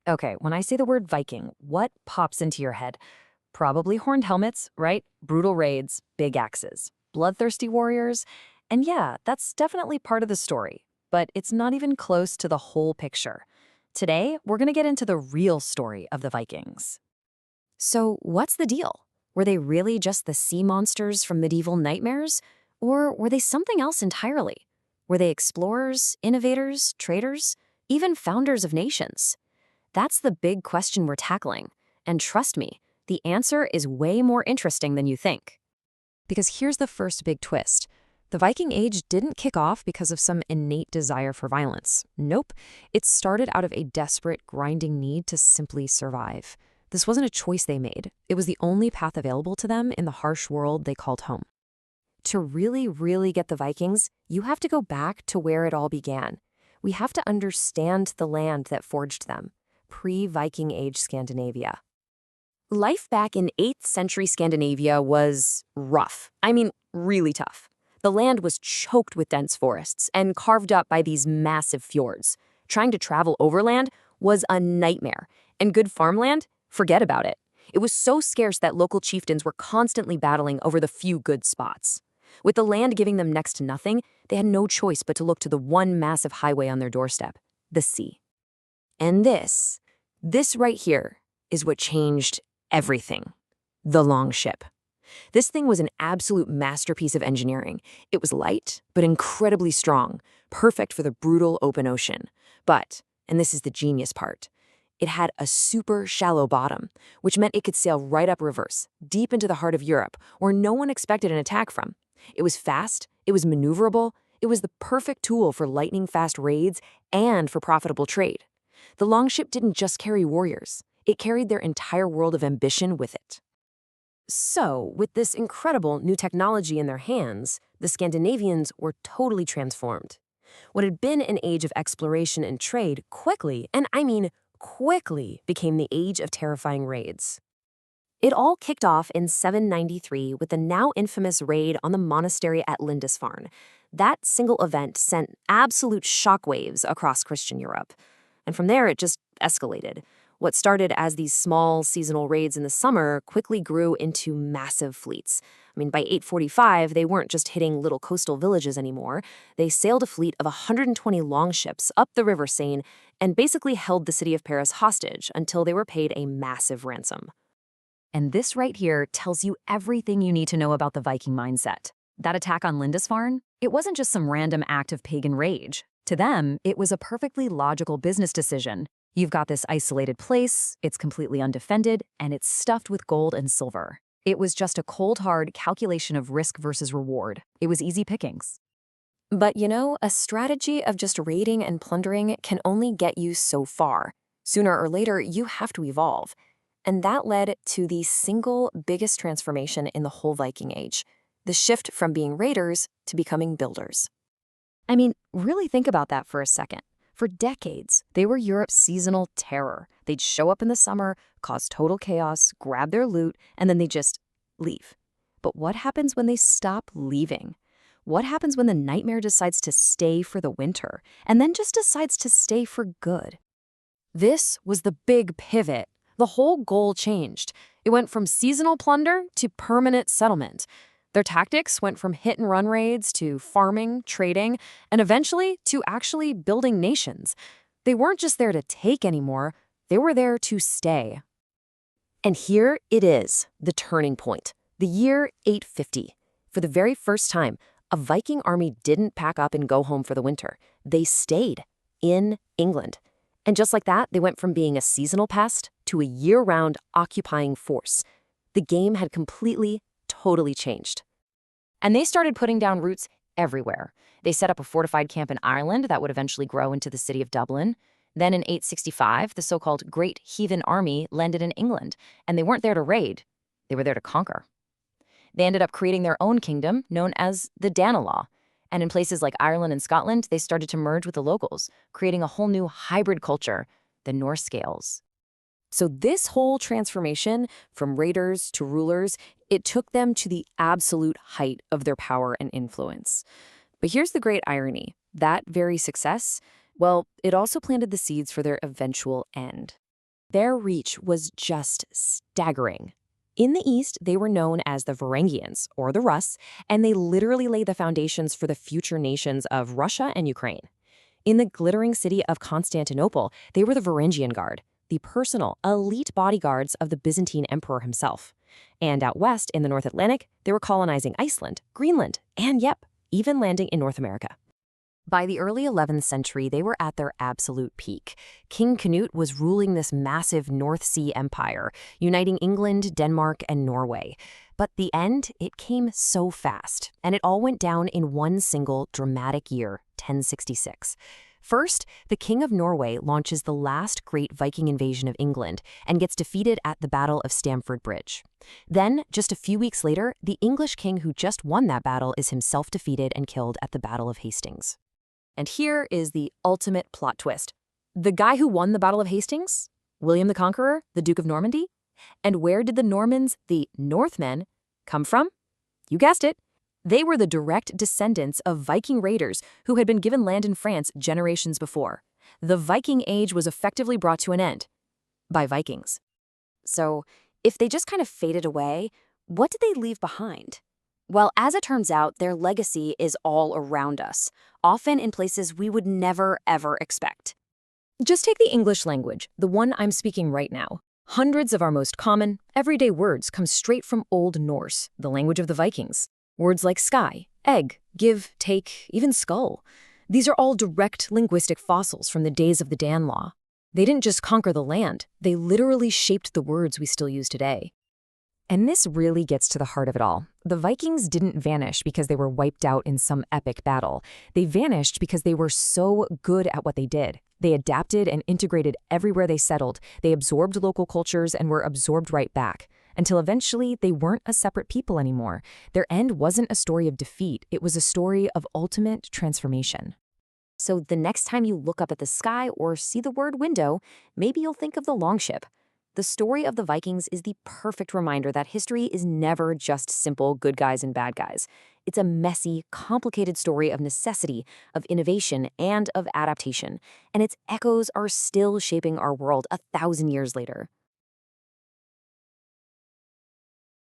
Okay, when I say the word Viking, what pops into your head? Probably horned helmets, right? Brutal raids, big axes, bloodthirsty warriors. And yeah, that's definitely part of the story, but it's not even close to the whole picture. Today, we're going to get into the real story of the Vikings. So, what's the deal? Were they really just the sea monsters from medieval nightmares? Or were they something else entirely? Were they explorers, innovators, traders, even founders of nations? That's the big question we're tackling. And trust me, the answer is way more interesting than you think. Because here's the first big twist. The Viking Age didn't kick off because of some innate desire for violence. Nope. It started out of a desperate, grinding need to simply survive. This wasn't a choice they made. It was the only path available to them in the harsh world they called home. To really, really get the Vikings, you have to go back to where it all began. We have to understand the land that forged them. Pre-Viking Age Scandinavia. Life back in 8th century Scandinavia was rough. I mean, really tough. The land was choked with dense forests and carved up by these massive fjords. Trying to travel overland was a nightmare, and good farmland, forget about it. It was so scarce that local chieftains were constantly battling over the few good spots. With the land giving them next to nothing, they had no choice but to look to the one massive highway on their doorstep, the sea. And this right here is what changed everything. The Longship. This thing was an absolute masterpiece of engineering. It was light, but incredibly strong, perfect for the brutal open ocean. But, and this is the genius part, it had a super shallow bottom, which meant it could sail right up rivers, deep into the heart of Europe, where no one expected an attack from. It was fast, it was maneuverable, it was the perfect tool for lightning-fast raids and for profitable trade. The Longship didn't just carry warriors, it carried their entire world of ambition with it. So, with this incredible new technology in their hands, the Scandinavians were totally transformed. What had been an age of exploration and trade quickly, and I mean quickly, became the age of terrifying raids. It all kicked off in 793 with the now infamous raid on the monastery at Lindisfarne. That single event sent absolute shockwaves across Christian Europe. And from there, it just escalated. What started as these small seasonal raids in the summer quickly grew into massive fleets. I mean, by 845, they weren't just hitting little coastal villages anymore. They sailed a fleet of 120 longships up the river Seine and basically held the city of Paris hostage until they were paid a massive ransom. And this right here tells you everything you need to know about the Viking mindset. That attack on Lindisfarne, it wasn't just some random act of pagan rage. To them, it was a perfectly logical business decision. You've got this isolated place, it's completely undefended, and it's stuffed with gold and silver. It was just a cold, hard calculation of risk versus reward. It was easy pickings. But you know, a strategy of just raiding and plundering can only get you so far. Sooner or later, you have to evolve. And that led to the single biggest transformation in the whole Viking Age, the shift from being raiders to becoming builders. I mean, really think about that for a second. For decades, they were Europe's seasonal terror. They'd show up in the summer, cause total chaos, grab their loot, and then they'd just leave. But what happens when they stop leaving? What happens when the nightmare decides to stay for the winter, and then just decides to stay for good? This was the big pivot. The whole goal changed. It went from seasonal plunder to permanent settlement. Their tactics went from hit-and-run raids to farming, trading, and eventually to actually building nations. They weren't just there to take anymore, they were there to stay. And here it is, the turning point, the year 850. For the very first time, a Viking army didn't pack up and go home for the winter. They stayed in England. And just like that, they went from being a seasonal pest to a year-round occupying force. The game had completely, totally changed. And they started putting down roots everywhere. They set up a fortified camp in Ireland that would eventually grow into the city of Dublin. Then in 865, the so-called Great Heathen Army landed in England, and they weren't there to raid. They were there to conquer. They ended up creating their own kingdom, known as the Danelaw. And in places like Ireland and Scotland, they started to merge with the locals, creating a whole new hybrid culture, the Norse Scales. So this whole transformation, from raiders to rulers, it took them to the absolute height of their power and influence. But here's the great irony. That very success, well, it also planted the seeds for their eventual end. Their reach was just staggering. In the east, they were known as the Varangians, or the Rus, and they literally laid the foundations for the future nations of Russia and Ukraine. In the glittering city of Constantinople, they were the Varangian Guard, the personal, elite bodyguards of the Byzantine emperor himself. And out west, in the North Atlantic, they were colonizing Iceland, Greenland, and even landing in North America. By the early 11th century, they were at their absolute peak. King Canute was ruling this massive North Sea empire, uniting England, Denmark, and Norway. But the end, it came so fast, and it all went down in one single dramatic year, 1066. First, the King of Norway launches the last great Viking invasion of England and gets defeated at the Battle of Stamford Bridge. Then, just a few weeks later, the English king who just won that battle is himself defeated and killed at the Battle of Hastings. And here is the ultimate plot twist. The guy who won the Battle of Hastings? William the Conqueror, the Duke of Normandy? And where did the Normans, the Northmen, come from? You guessed it. They were the direct descendants of Viking raiders who had been given land in France generations before. The Viking Age was effectively brought to an end by Vikings. So, if they just kind of faded away, what did they leave behind? Well, as it turns out, their legacy is all around us, often in places we would never, ever expect. Just take the English language, the one I'm speaking right now. Hundreds of our most common, everyday words come straight from Old Norse, the language of the Vikings. Words like sky, egg, give, take, even skull. These are all direct linguistic fossils from the days of the Danelaw. They didn't just conquer the land, they literally shaped the words we still use today. And this really gets to the heart of it all. The Vikings didn't vanish because they were wiped out in some epic battle. They vanished because they were so good at what they did. They adapted and integrated everywhere they settled. They absorbed local cultures and were absorbed right back. Until eventually, they weren't a separate people anymore. Their end wasn't a story of defeat. It was a story of ultimate transformation. So the next time you look up at the sky or see the word window, maybe you'll think of the Longship. The story of the Vikings is the perfect reminder that history is never just simple good guys and bad guys. It's a messy, complicated story of necessity, of innovation, and of adaptation. And its echoes are still shaping our world 1,000 years later.